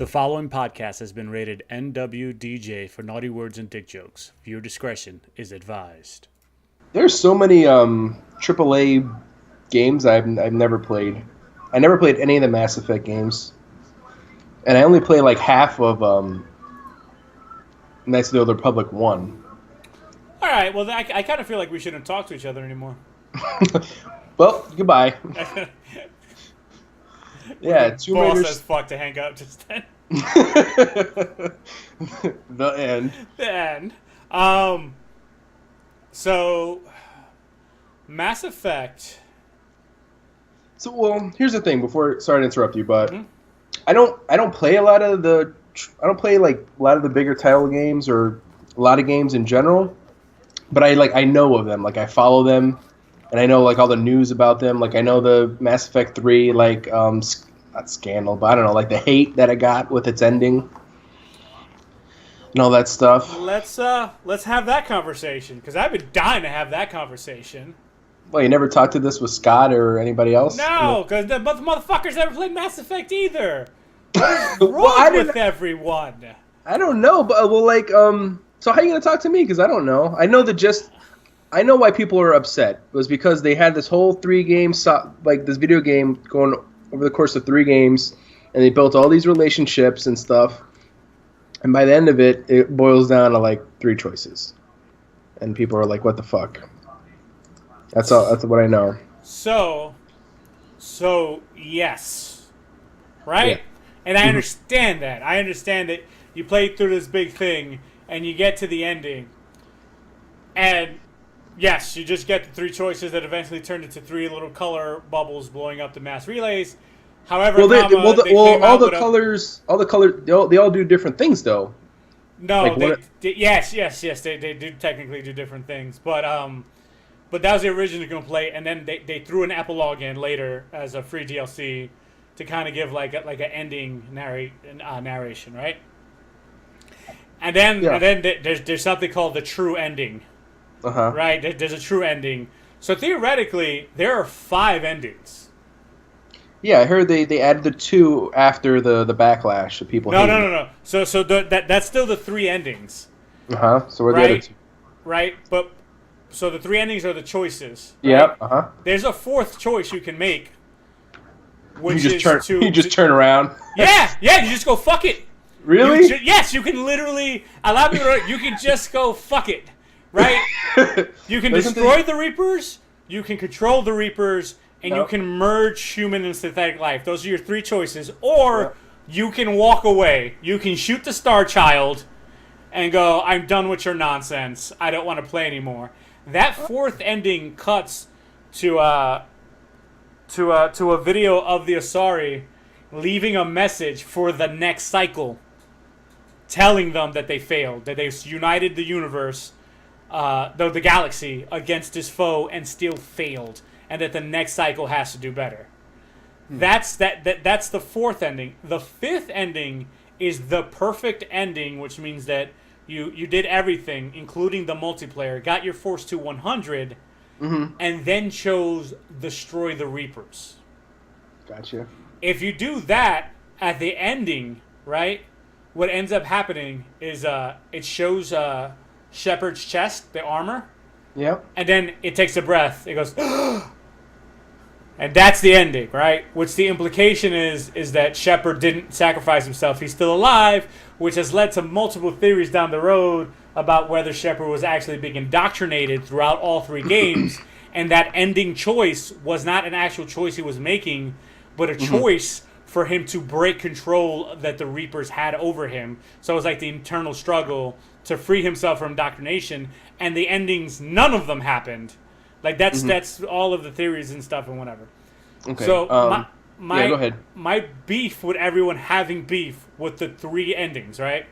The following podcast has been rated NWDJ for naughty words and dick jokes. Viewer discretion is advised. There's so many AAA games I've never played. I never played any of the Mass Effect games, and I only played like half of Knights of the Old Republic 1. All right, well, I kind of feel like we shouldn't talk to each other anymore. Well, goodbye. Yeah, Tomb Boss Raider's as fuck to hang up just then. the end. The end. So, Mass Effect. So, well, here's the thing. Sorry to interrupt you, but I don't play a lot of the bigger title games or a lot of games in general. But I know of them. Like, I follow them, and I know like all the news about them. Like, I know the Mass Effect 3 not scandal, but I don't know, like the hate that it got with its ending and all that stuff. Let's have that conversation, because I've been dying to have that conversation. Well, you never talked to this with Scott or anybody else? No, because the motherfuckers never played Mass Effect either. What is wrong with everyone? I don't know, but so how are you gonna talk to me? Because I don't know. I know why people are upset. It was because they had this whole 3-game this video game going over the course of 3 games, and they built all these relationships and stuff. And by the end of it, it boils down to like 3 choices, and people are like, "What the fuck?" That's all. That's what I know. So yes, right? Yeah. And I understand that. I understand that you play through this big thing, and you get to the ending, and yes, you just get the 3 choices that eventually turned into 3 little color bubbles blowing up the mass relays. However, all the colors, they all do different things, though. No, yes, they do technically do different things, but that was the original gameplay, and then they threw an epilogue in later as a free DLC to kind of give like an ending narration, right? And then there's something called the true ending. Right? There's a true ending. So theoretically, there are 5 endings. Yeah, I heard they added the 2 after the backlash of people. No. So that's still the 3 endings. So where the other 2? Right, but so the 3 endings are the choices. Right? Yeah. There's a 4th choice you can make, which you just turn around. Yeah. You just go fuck it. Really? Yes, you can literally allow me to. You can just go fuck it. Right? You can destroy the Reapers, you can control the Reapers, and you can merge human and synthetic life. Those are your 3 choices. Or you can walk away. You can shoot the Star Child and go, I'm done with your nonsense. I don't want to play anymore. That 4th ending cuts to a video of the Asari leaving a message for the next cycle, telling them that they failed, that they've united the universe, the galaxy against his foe and still failed, and that the next cycle has to do better. That's the 4th ending. The 5th ending is the perfect ending, which means that you did everything, including the multiplayer, got your force to 100, and then chose destroy the Reapers. Gotcha. If you do that at the ending, right, what ends up happening is it shows Shepard's chest, the armor. Yep. And then it takes a breath. It goes, and that's the ending, right? Which the implication is that Shepard didn't sacrifice himself. He's still alive, which has led to multiple theories down the road about whether Shepard was actually being indoctrinated throughout all 3 games, and that ending choice was not an actual choice he was making, but a choice for him to break control that the Reapers had over him. So it was like the internal struggle to free himself from indoctrination, and the endings, none of them happened. Like that's all of the theories and stuff and whatever. Okay. So go ahead. My beef with everyone having beef with the 3 endings, right?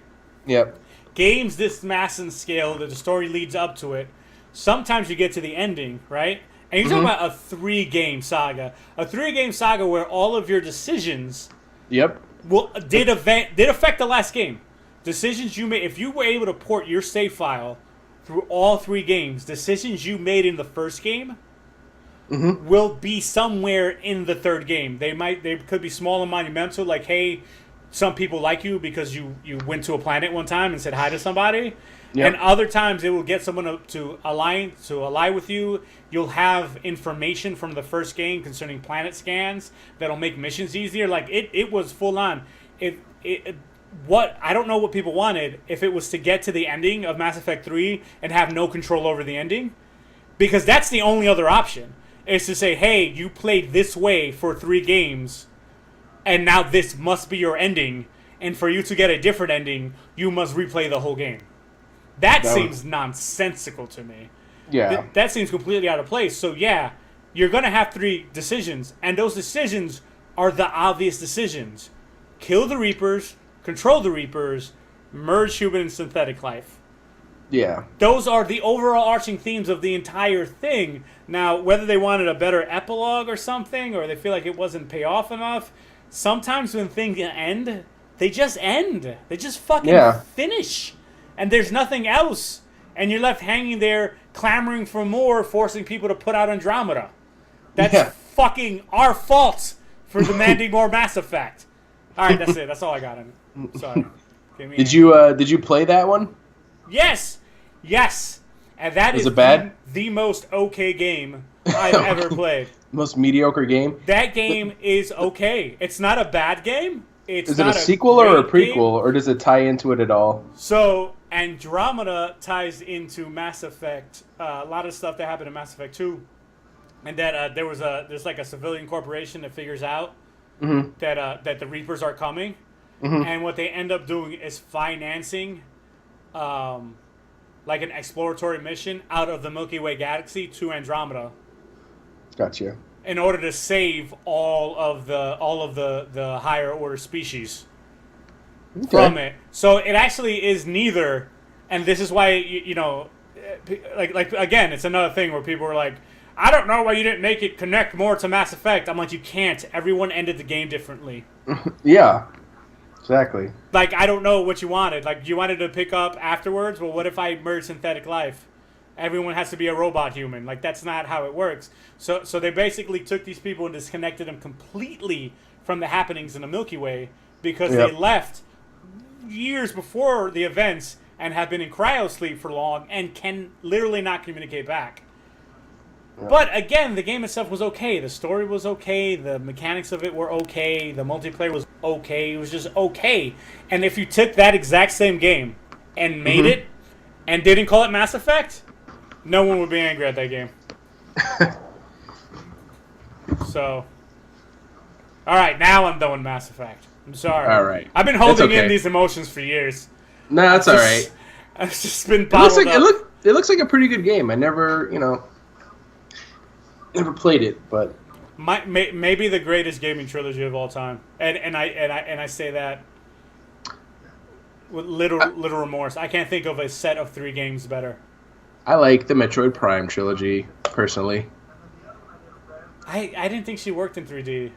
Yep. Games this mass and scale that the story leads up to it. Sometimes you get to the ending, right? And you're talking about a 3-game saga. A 3-game saga where all of your decisions did affect the last game. Decisions you made, if you were able to port your save file through all 3 games, decisions you made in the first game will be somewhere in the 3rd game. They could be small and monumental, like, hey, some people like you because you went to a planet one time and said hi to somebody. Yep. And other times it will get someone to ally with you. You'll have information from the first game concerning planet scans that'll make missions easier. Like it was full on. What I don't know what people wanted if it was to get to the ending of Mass Effect 3 and have no control over the ending, because that's the only other option is to say, hey, you played this way for 3 games, and now this must be your ending, and for you to get a different ending, you must replay the whole game. That seems nonsensical to me. Yeah. That seems completely out of place. So yeah, you're going to have 3 decisions, and those decisions are the obvious decisions. Kill the Reapers, control the Reapers, merge human and synthetic life. Yeah. Those are the overall arching themes of the entire thing. Now, whether they wanted a better epilogue or something, or they feel like it wasn't pay off enough, sometimes when things end, they just end. They just fucking finish. And there's nothing else. And you're left hanging there, clamoring for more, forcing people to put out Andromeda. That's fucking our fault for demanding more Mass Effect. All right, that's it. That's all I got on it. Sorry. Did you play that one? Yes. And that is the most okay game I've ever played. Most mediocre game? That game is okay. It's not a bad game. Is it a sequel or a prequel, or does it tie into it at all? So, Andromeda ties into Mass Effect. A lot of stuff that happened in Mass Effect 2. And that there's like a civilian corporation that figures out that the Reapers are coming. Mm-hmm. And what they end up doing is financing like an exploratory mission out of the Milky Way galaxy to Andromeda. Gotcha. In order to save all of the higher order species from it. So it actually is neither, and this is why like again, it's another thing where people are like, I don't know why you didn't make it connect more to Mass Effect. I'm like, you can't. Everyone ended the game differently. Yeah. Exactly. Like, I don't know what you wanted. Like, you wanted to pick up afterwards? Well, what if I merge synthetic life? Everyone has to be a robot human. Like, that's not how it works. So they basically took these people and disconnected them completely from the happenings in the Milky Way because they left years before the events and have been in cryosleep for long and can literally not communicate back. But again, the game itself was okay. The story was okay. The mechanics of it were okay. The multiplayer was okay. It was just okay. And if you took that exact same game and made it and didn't call it Mass Effect, no one would be angry at that game. So, all right, now I'm done with Mass Effect. I'm sorry. All right. I've been holding in these emotions for years. No, that's all right. It's just been bottled up. It looks like a pretty good game. I never played it, but maybe the greatest gaming trilogy of all time, and I say that with little remorse. I can't think of a set of 3 games better. I like the Metroid Prime trilogy personally. I didn't think she worked in 3D.